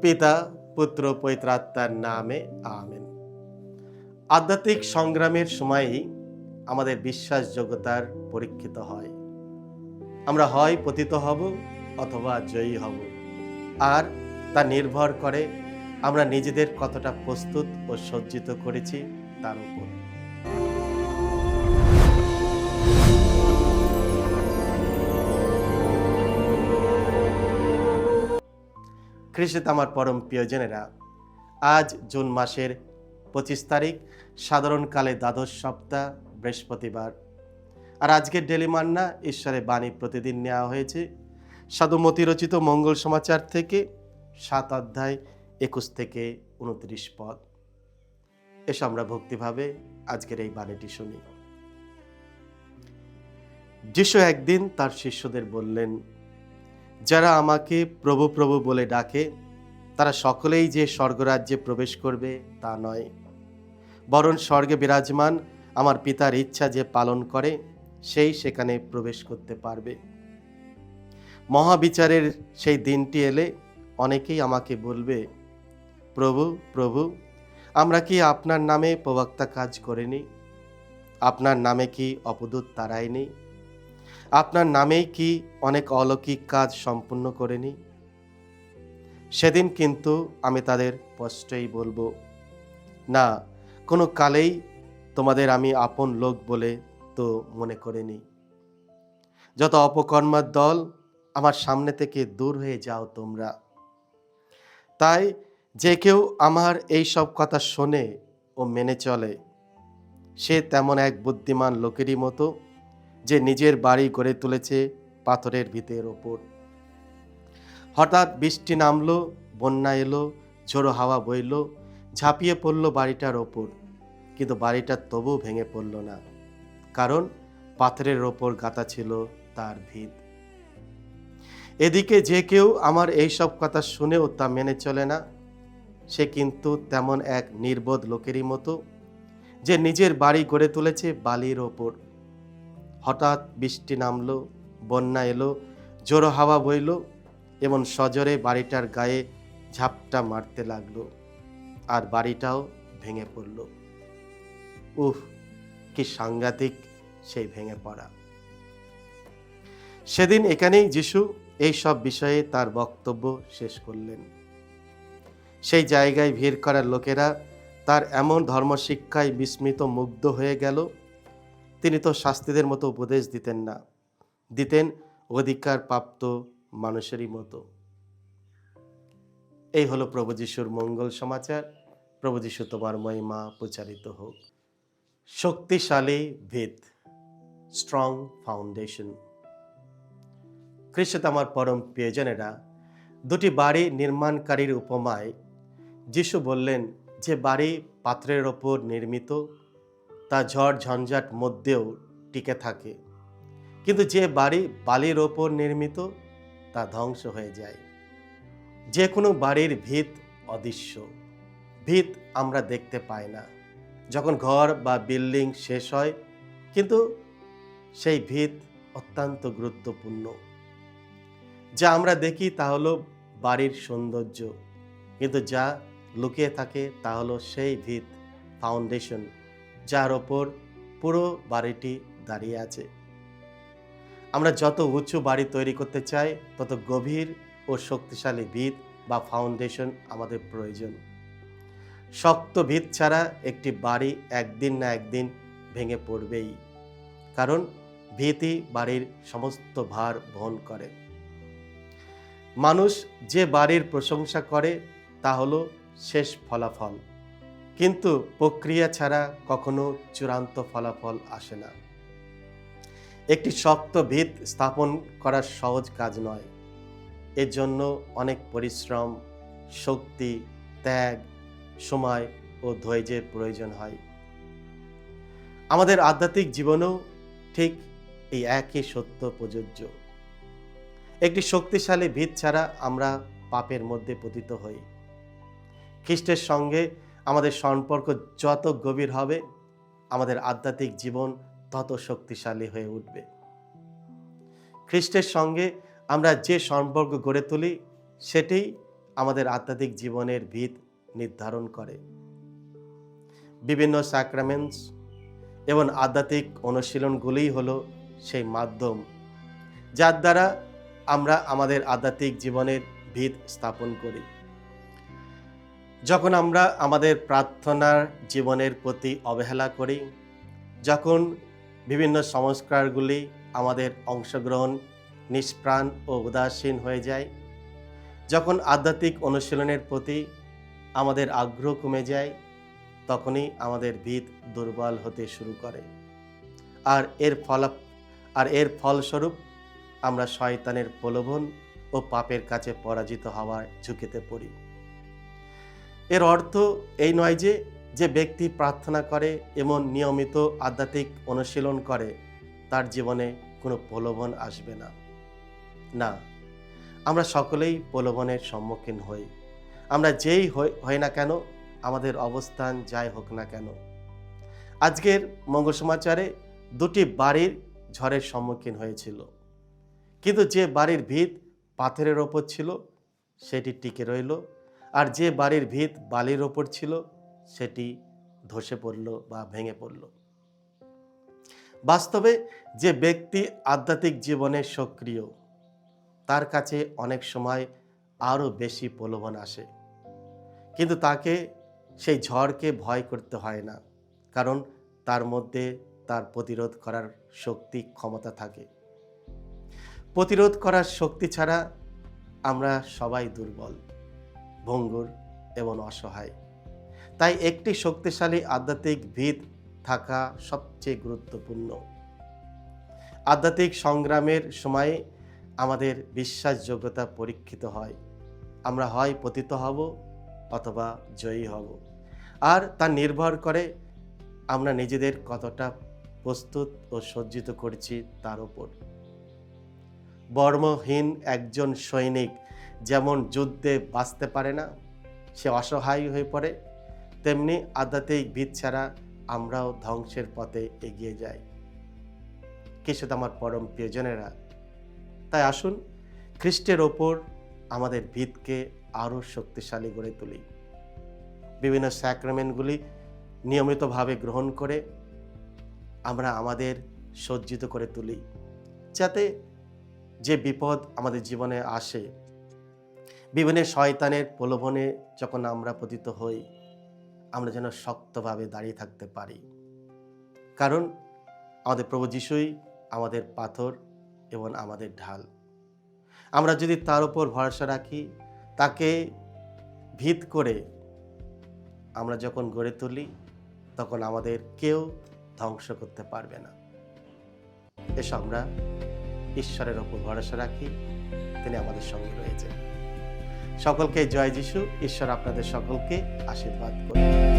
পিতা, পুত্র, পবিত্র আত্মার নামে আমেন। আধ্যাত্মিক সংগ্রামের সময়ই আমাদের বিশ্বাসযোগ্যতার পরীক্ষিত হয়। আমরা হয় পতিত হব অথবা জয়ী হব, আর তা নির্ভর করে আমরা নিজেদের কতটা প্রস্তুত ও সজ্জিত করেছি তার উপর। খ্রিস্টে আমার পরম প্রিয়জনেরা, আজ জুন মাসের 25 তারিখ, সাধারণকালে দ্বাদশ সপ্তাহ, বৃহস্পতিবার। আর আজকের ডেলি মান্না ঈশ্বরের বাণী প্রতিদিন নেওয়া হয়েছে সাধুমতি রচিত মঙ্গল সমাচার থেকে 7 অধ্যায় 21 থেকে 29 পদ। এসো আমরা ভক্তিভাবে আজকের এই বাণীটি শুনি। যিশু একদিন তার শিষ্যদের বললেন, যারা আমাকে প্রভু প্রভু বলে ডাকে তারা সকলেই যে স্বর্গরাজ্যে প্রবেশ করবে তা নয়, বরং স্বর্গে বিরাজমান আমার পিতার ইচ্ছা যে পালন করে সেই সেখানে প্রবেশ করতে পারবে। মহাবিচারের সেই দিনটি এলে অনেকেই আমাকে বলবে, প্রভু প্রভু, আমরা কি আপনার নামে প্রবক্তা কাজ করিনি? আপনার নামে কি অপদূত তাড়াইনি? আপনার নামেই কি অনেক অলৌকিক কাজ সম্পূর্ণ করিনি? সেদিন কিন্তু আমি তাদের স্পষ্টই বলবো, না, কোনো কালেই তোমাদের আমি আপন লোক বলে তো মনে করিনি। যত অপকর্মার দল, আমার সামনে থেকে দূর হয়ে যাও তোমরা। তাই যে কেউ আমার এই সব কথা শোনে ও মেনে চলে, সে তেমন এক বুদ্ধিমান লোকেরই মতো যে নিজের বাড়ি গড়ে তুলেছে পাথরের ভিতের ওপর। হঠাৎ বৃষ্টি নামলো, বন্যা এলো, ঝোড়ো হাওয়া বইল, ঝাঁপিয়ে পড়ল বাড়িটার ওপর, কিন্তু বাড়িটা তবু ভেঙে পড়ল না, কারণ পাথরের ওপর গাঁথা ছিল তার ভিত। এদিকে যে কেউ আমার এই সব কথা শুনেও তা মেনে চলে না, সে কিন্তু তেমন এক নির্বোধ লোকেরই মতো যে নিজের বাড়ি গড়ে তুলেছে বালির ওপর। হঠাৎ বৃষ্টি নামলো, বন্যা এলো, জোড়ো হাওয়া বইল এবং সজোরে বাড়িটার গায়ে ঝাপটা মারতে লাগলো, আর বাড়িটাও ভেঙে পড়ল। উফ, কি সাংঘাতিক সেই ভেঙে পড়া! সেদিন এখানেই যিশু এই সব বিষয়ে তার বক্তব্য শেষ করলেন। সেই জায়গায় ভিড় করার লোকেরা তার এমন ধর্মশিক্ষায় বিস্মিত মুগ্ধ হয়ে গেল। তিনি তো শাস্ত্রীদের মতো উপদেশ দিতেন না, দিতেন অধিকার প্রাপ্ত মানুষেরই মতো। এই হলো প্রভু যিশুর মঙ্গল সমাচার। প্রভু যিশু তোমার মহিমা প্রচারিত হোক। শক্তিশালী ভিত, স্ট্রং ফাউন্ডেশন। খ্রিস্ট আমার পরম প্রিয়জনেরা, দুটি বাড়ি নির্মাণকারীর উপমায় যিশু বললেন, যে বাড়ি পাথরের ওপর নির্মিত তা ঝড় ঝঞ্ঝাট মধ্যেও টিকে থাকে, কিন্তু যে বাড়ি বালির ওপর নির্মিত তা ধ্বংস হয়ে যায়। যে কোনো বাড়ির ভিত অদৃশ্য। ভিত আমরা দেখতে পাই না। যখন ঘর বা বিল্ডিং শেষ হয়, কিন্তু সেই ভিত অত্যন্ত গুরুত্বপূর্ণ। যা আমরা দেখি তা হলো বাড়ির সৌন্দর্য, কিন্তু যা লুকিয়ে থাকে তা হলো সেই ভিত, ফাউন্ডেশন, যার ওপর পুরো বাড়িটি দাঁড়িয়ে আছে। আমরা যত উঁচু বাড়ি তৈরি করতে চাই, তত গভীর ও শক্তিশালী ভিত বা ফাউন্ডেশন আমাদের প্রয়োজন। শক্ত ভিত ছাড়া একটি বাড়ি একদিন না একদিন ভেঙে পড়বেই, কারণ ভিতই বাড়ির সমস্ত ভার বহন করে। মানুষ যে বাড়ির প্রশংসা করে তা হলো শেষ ফলাফল, কিন্তু প্রক্রিয়া ছাড়া কখনো চূড়ান্ত ফলাফল আসে না। একটি শক্ত ভিত স্থাপন করা সহজ কাজ নয়। এর জন্য অনেক পরিশ্রম, শক্তি, ত্যাগ, সময় ও ধৈর্যের প্রয়োজন হয়। আমাদের আধ্যাত্মিক জীবনেও ঠিক এই একই সত্য প্রযোজ্য। একটি শক্তিশালী ভিত ছাড়া আমরা পাপের মধ্যে পতিত হই। খ্রিস্টের সঙ্গে আমাদের সম্পর্ক যত গভীর হবে, আমাদের আধ্যাত্মিক জীবন তত শক্তিশালী হয়ে উঠবে। খ্রিস্টের সঙ্গে আমরা যে সম্পর্ক গড়ে তুলি, সেটাই আমাদের আধ্যাত্মিক জীবনের ভিত নির্ধারণ করে। বিভিন্ন স্যাক্রামেন্টস এবং আধ্যাত্মিক অনুশীলনগুলিই হলো সেই মাধ্যম যার দ্বারা আমরা আমাদের আধ্যাত্মিক জীবনের ভিত স্থাপন করি। যখন আমরা আমাদের প্রার্থনার জীবনের প্রতি অবহেলা করি, যখন বিভিন্ন সংস্কারগুলি আমাদের অংশগ্রহণ নিষ্প্রাণ ও উদাসীন হয়ে যায়, যখন আধ্যাত্মিক অনুশীলনের প্রতি আমাদের আগ্রহ কমে যায়, তখনই আমাদের ভিত দুর্বল হতে শুরু করে। আর এর ফলস্বরূপ আমরা শয়তানের প্রলোভন ও পাপের কাছে পরাজিত হওয়ার ঝুঁকিতে পড়ি। এর অর্থ এই নয় যে ব্যক্তি প্রার্থনা করে এবং নিয়মিত আধ্যাত্মিক অনুশীলন করে তার জীবনে কোনো প্রলোভন আসবে না। না, আমরা সকলেই প্রলোভনের সম্মুখীন হই। আমরা যেই হই না কেন, আমাদের অবস্থান যাই হোক না কেন। আজকের মঙ্গল সমাচারে দুটি বাড়ির ঝড়ের সম্মুখীন হয়েছিল, কিন্তু যে বাড়ির ভিত পাথরের ওপর ছিল সেটি টিকে রইল, আর যে বাড়ির ভিত বালির ওপর ছিল সেটি ধসে পড়ল বা ভেঙে পড়ল। বাস্তবে যে ব্যক্তি আধ্যাত্মিক জীবনে সক্রিয় তার কাছে অনেক সময় আরও বেশি প্রলোভন আসে, কিন্তু তাকে সেই ঝড়কে ভয় করতে হয় না, কারণ তার মধ্যে তার প্রতিরোধ করার শক্তি ক্ষমতা থাকে। প্রতিরোধ করার শক্তি ছাড়া আমরা সবাই দুর্বল, ভঙ্গুর এবং অসহায়। তাই একটি শক্তিশালী আধ্যাত্মিক ভিত থাকা সবচেয়ে গুরুত্বপূর্ণ। আধ্যাত্মিক সংগ্রামের সময় আমাদের বিশ্বাসযোগ্যতা পরীক্ষিত হয়। আমরা হয় পতিত হব অথবা জয়ী হব, আর তা নির্ভর করে আমরা নিজেদের কতটা প্রস্তুত ও সজ্জিত করছি তার উপর। বর্মহীন একজন সৈনিক যেমন যুদ্ধে বাঁচতে পারে না, সে অসহায় হয়ে পড়ে, তেমনি আধ্যাত্মিক ভিত ছাড়া আমরাও ধ্বংসের পথে এগিয়ে যাই। কিছু তো আমার পরম প্রিয়জনেরা, তাই আসুন খ্রিস্টের ওপর আমাদের ভিতকে আরও শক্তিশালী করে তুলি। বিভিন্ন স্যাক্রামেন্টগুলি নিয়মিতভাবে গ্রহণ করে আমরা আমাদের সজ্জিত করে তুলি, যাতে যে বিপদ আমাদের জীবনে আসে, বিভিন্ন শয়তানের প্রলোভনে যখন আমরা পতিত হই, আমরা যেন শক্তভাবে দাঁড়িয়ে থাকতে পারি। কারণ আমাদের প্রভু যিশুই আমাদের পাথর এবং আমাদের ঢাল। আমরা যদি তার উপর ভরসা রাখি, তাকে ভিত করে আমরা যখন গড়ে তুলি, তখন আমাদের কেউ ধ্বংস করতে পারবে না। এসব আমরা ঈশ্বরের ওপর ভরসা রাখি, তিনি আমাদের সঙ্গে রয়েছেন। সকলকে জয় যিশু। ঈশ্বর আপনাদের সকলকে আশীর্বাদ করুন।